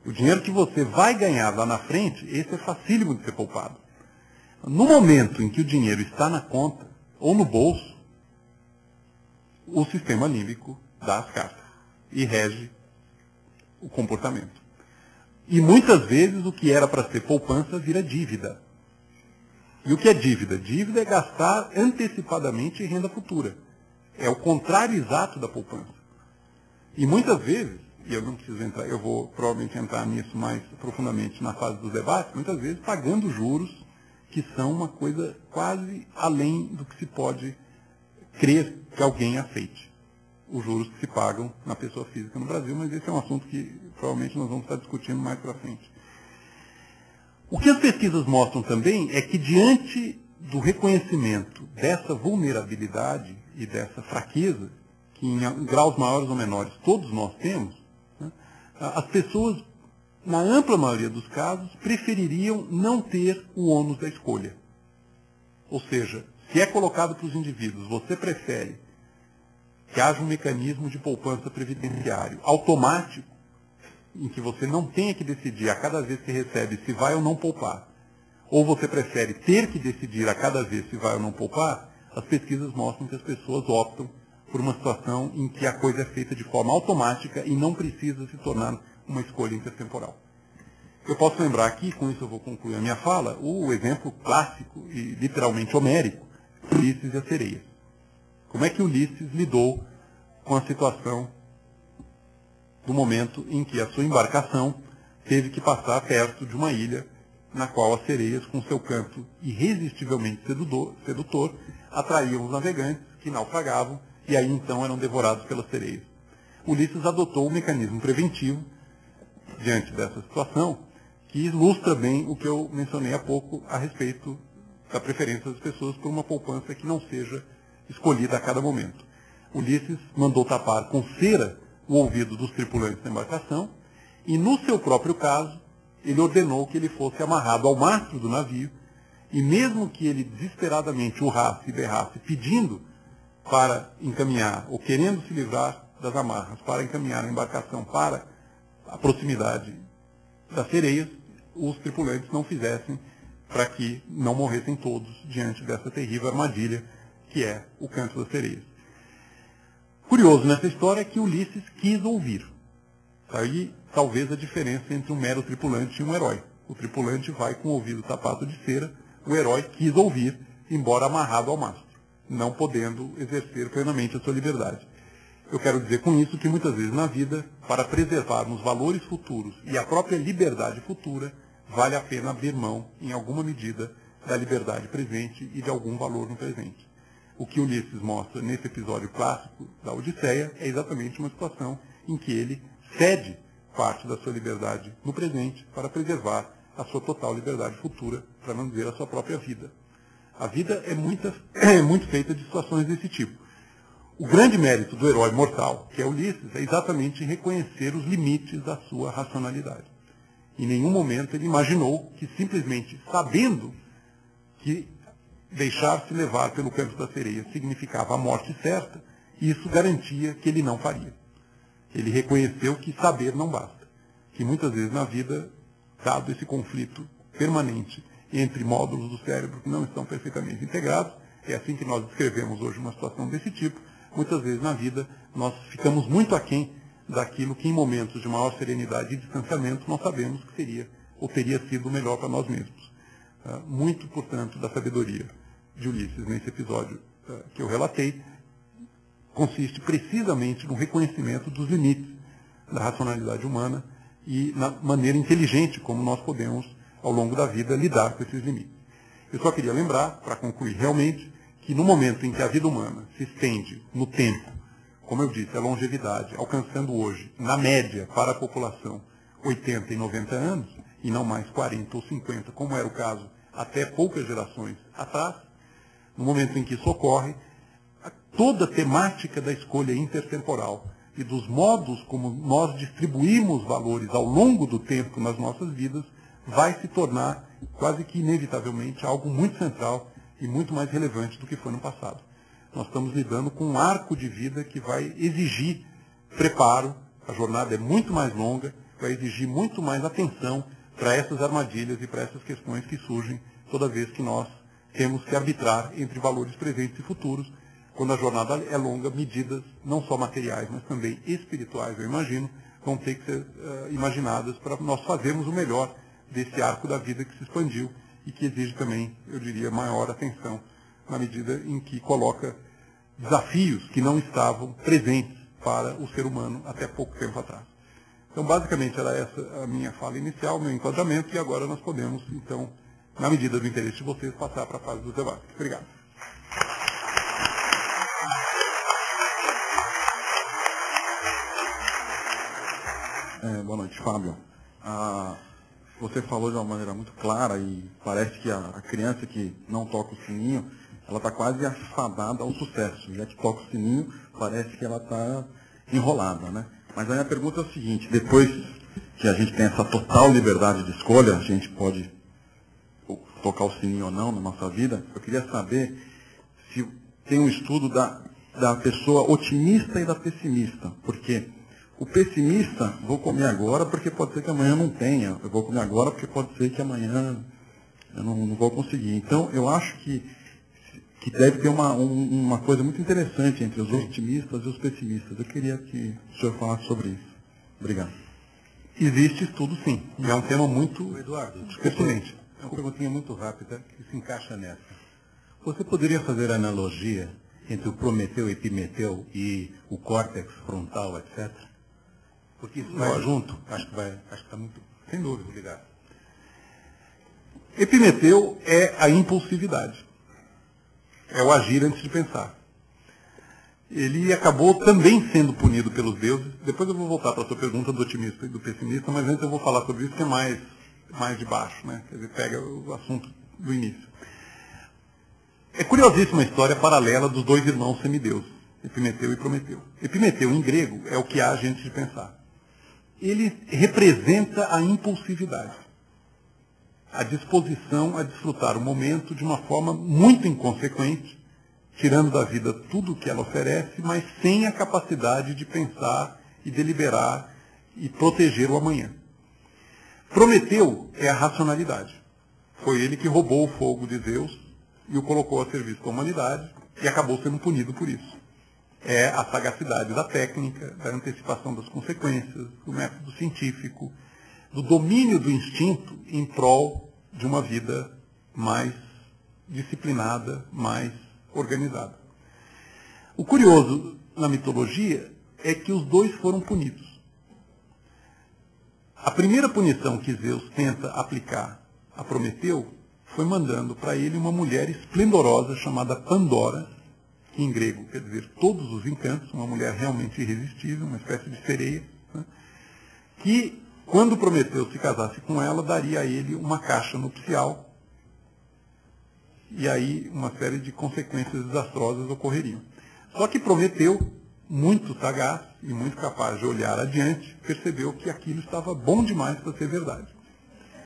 O dinheiro que você vai ganhar lá na frente, esse é facílimo de ser poupado. No momento em que o dinheiro está na conta ou no bolso, o sistema límbico dá as cartas e rege o comportamento. E muitas vezes o que era para ser poupança vira dívida. E o que é dívida? Dívida é gastar antecipadamente em renda futura. É o contrário exato da poupança. E muitas vezes, e eu não preciso entrar, eu vou provavelmente entrar nisso mais profundamente na fase dos debates, muitas vezes pagando juros que são uma coisa quase além do que se pode crer que alguém aceite. Os juros que se pagam na pessoa física no Brasil, mas esse é um assunto que provavelmente nós vamos estar discutindo mais para frente. O que as pesquisas mostram também é que diante do reconhecimento dessa vulnerabilidade e dessa fraqueza, que em graus maiores ou menores todos nós temos, né, as pessoas, na ampla maioria dos casos, prefeririam não ter o ônus da escolha. Ou seja, se é colocado para os indivíduos, você prefere que haja um mecanismo de poupança previdenciário automático, em que você não tenha que decidir a cada vez que recebe se vai ou não poupar, ou você prefere ter que decidir a cada vez se vai ou não poupar, as pesquisas mostram que as pessoas optam por uma situação em que a coisa é feita de forma automática e não precisa se tornar uma escolha intertemporal. Eu posso lembrar aqui, com isso eu vou concluir a minha fala, o exemplo clássico e literalmente homérico, Ulisses e a sereia. Como é que Ulisses lidou com a situação do momento em que a sua embarcação teve que passar perto de uma ilha na qual as sereias, com seu canto irresistivelmente sedutor, atraíam os navegantes que naufragavam e aí então eram devorados pelas sereias. Ulisses adotou um mecanismo preventivo diante dessa situação que ilustra bem o que eu mencionei há pouco a respeito da preferência das pessoas por uma poupança que não seja escolhida a cada momento. Ulisses mandou tapar com cera o ouvido dos tripulantes da embarcação e, no seu próprio caso, ele ordenou que ele fosse amarrado ao mastro do navio e, mesmo que ele desesperadamente urrasse e berrasse pedindo para encaminhar, ou querendo se livrar das amarras, para encaminhar a embarcação para a proximidade das sereias, os tripulantes não fizessem para que não morressem todos diante dessa terrível armadilha que é o canto das sereias. Curioso nessa história é que Ulisses quis ouvir. Aí talvez a diferença entre um mero tripulante e um herói. O tripulante vai com o ouvido tapado de cera, o herói quis ouvir, embora amarrado ao mastro, não podendo exercer plenamente a sua liberdade. Eu quero dizer com isso que muitas vezes na vida, para preservarmos valores futuros e a própria liberdade futura, vale a pena abrir mão, em alguma medida, da liberdade presente e de algum valor no presente. O que Ulisses mostra nesse episódio clássico da Odisseia é exatamente uma situação em que ele cede parte da sua liberdade no presente para preservar a sua total liberdade futura, para não dizer a sua própria vida. A vida é muito feita de situações desse tipo. O grande mérito do herói mortal, que é Ulisses, é exatamente reconhecer os limites da sua racionalidade. Em nenhum momento ele imaginou que simplesmente sabendo que deixar-se levar pelo canto da sereia significava a morte certa, isso garantia que ele não faria. Ele reconheceu que saber não basta, que muitas vezes na vida, dado esse conflito permanente entre módulos do cérebro que não estão perfeitamente integrados, é assim que nós descrevemos hoje uma situação desse tipo, muitas vezes na vida nós ficamos muito aquém daquilo que em momentos de maior serenidade e distanciamento nós sabemos que seria ou teria sido o melhor para nós mesmos. Muito, portanto, da sabedoria de Ulisses nesse episódio que eu relatei consiste precisamente no reconhecimento dos limites da racionalidade humana e na maneira inteligente como nós podemos, ao longo da vida, lidar com esses limites. Eu só queria lembrar, para concluir realmente, que no momento em que a vida humana se estende no tempo, como eu disse, a longevidade, alcançando hoje, na média, para a população, 80 e 90 anos, e não mais 40 ou 50, como era o caso até poucas gerações atrás, no momento em que isso ocorre, toda a temática da escolha intertemporal e dos modos como nós distribuímos valores ao longo do tempo nas nossas vidas vai se tornar quase que inevitavelmente algo muito central e muito mais relevante do que foi no passado. Nós estamos lidando com um arco de vida que vai exigir preparo, a jornada é muito mais longa, vai exigir muito mais atenção para essas armadilhas e para essas questões que surgem toda vez que nós temos que arbitrar entre valores presentes e futuros. Quando a jornada é longa, medidas não só materiais, mas também espirituais, eu imagino, vão ter que ser imaginadas para nós fazermos o melhor desse arco da vida que se expandiu e que exige também, eu diria, maior atenção na medida em que coloca desafios que não estavam presentes para o ser humano até pouco tempo atrás. Então, basicamente, era essa a minha fala inicial, meu enquadramento, e agora nós podemos, então, na medida do interesse de vocês, passar para a fase do debate. Obrigado. Boa noite, Fábio. Você falou de uma maneira muito clara e parece que a criança que não toca o sininho, ela está quase afadada ao sucesso. Já que toca o sininho, parece que ela está enrolada, né? Mas a minha pergunta é o seguinte: depois que a gente tem essa total liberdade de escolha, a gente pode tocar o sininho ou não na nossa vida, eu queria saber se tem um estudo da pessoa otimista e da pessimista, porque o pessimista, vou comer agora porque pode ser que amanhã não tenha, eu vou comer agora porque pode ser que amanhã eu não vou conseguir. Então, eu acho que deve ter uma coisa muito interessante entre os otimistas e os pessimistas. Eu queria que o senhor falasse sobre isso. Obrigado. Existe estudo, sim. E é um tema muito Eduardo, pertinente. é uma perguntinha muito rápida que se encaixa nessa. Você poderia fazer a analogia entre o Prometeu e Epimeteu e o córtex frontal, etc.? Porque isso vai junto. Acho que está muito, Sem dúvida. ligado. Epimeteu é a impulsividade. É o agir antes de pensar. Ele acabou também sendo punido pelos deuses. Depois eu vou voltar para a sua pergunta do otimista e do pessimista, mas antes eu vou falar sobre isso que é mais de baixo, né? Quer dizer, pega o assunto do início. É curiosíssima a história paralela dos dois irmãos semideuses, Epimeteu e Prometeu. Epimeteu, em grego, é o que age antes de pensar. Ele representa a impulsividade, a disposição a desfrutar o momento de uma forma muito inconsequente, tirando da vida tudo o que ela oferece, mas sem a capacidade de pensar e deliberar e proteger o amanhã. Prometeu é a racionalidade. Foi ele que roubou o fogo de Zeus e o colocou a serviço da humanidade e acabou sendo punido por isso. É a sagacidade da técnica, da antecipação das consequências, do método científico, do domínio do instinto em prol de uma vida mais disciplinada, mais organizada. O curioso na mitologia é que os dois foram punidos. A primeira punição que Zeus tenta aplicar a Prometeu foi mandando para ele uma mulher esplendorosa chamada Pandora, que em grego quer dizer todos os encantos, uma mulher realmente irresistível, uma espécie de sereia, né? Que, quando Prometeu se casasse com ela, daria a ele uma caixa nupcial, e aí uma série de consequências desastrosas ocorreriam. Só que Prometeu, muito sagaz e muito capaz de olhar adiante, percebeu que aquilo estava bom demais para ser verdade.